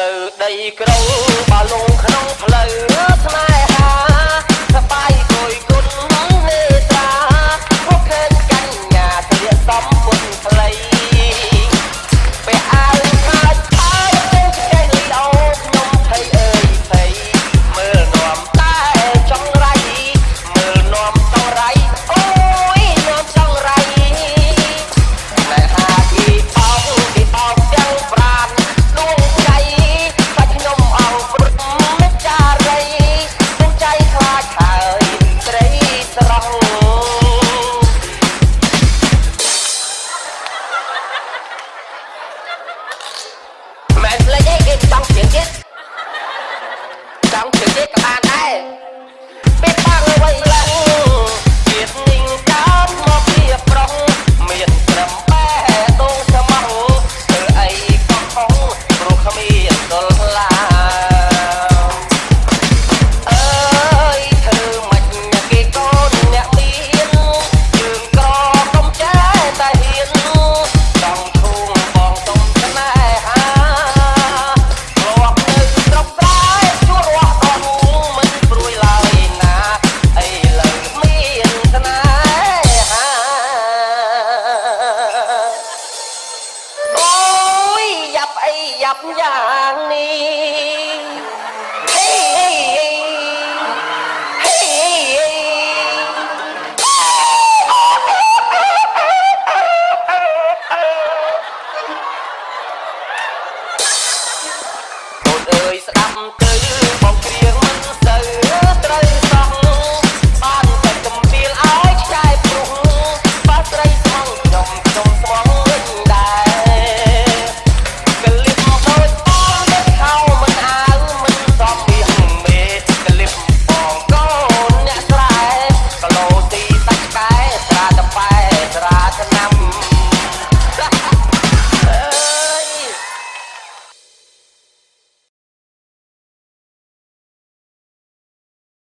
នៅដីក្រុងបាលងក្នុងផ្លូវស្នេហាសបាយគយគុណនេត្រាភពឃើញកញ្ញាស្លៀកសំពុនខ្លីពេលអាវខាច់ហើយចេះចេះលីអូខ្ញុំថៃអើយថៃមើលនាំតែចង់រៃមើលនាំចង់រៃអូយនាំចង់រៃណែហាគេអោទាំងប្រានដួងใจសាច់ខ្ញុំអងព្រឹកមិត្តចារីដួងใจខ្លាចហើយស្រីស្រស់មែនស្លេចឯងគេចង់ជឿទៀតចង់ជឿទៀតក៏បានដែរពេលបាំងអ្វីឡើងជាតិនិងតាមមកពីប្រុងមានត្រឹមបែដងស្មោះធ្វើអីក៏ខុសព្រោះគ្មានដុលឡាអើយធ្វើមិនគេកូនអ្នកមានជើងក្រកុំចេះតែហ៊ានចង់ឈួងបងសុំស្នេហារស់នៅស្រុកស្រែជួររស់ក៏មិនព្រួយឡើយណាអីលើមានស្នេហាអូយយ៉ាប់អីយ៉ាប់យ៉ាងនេះ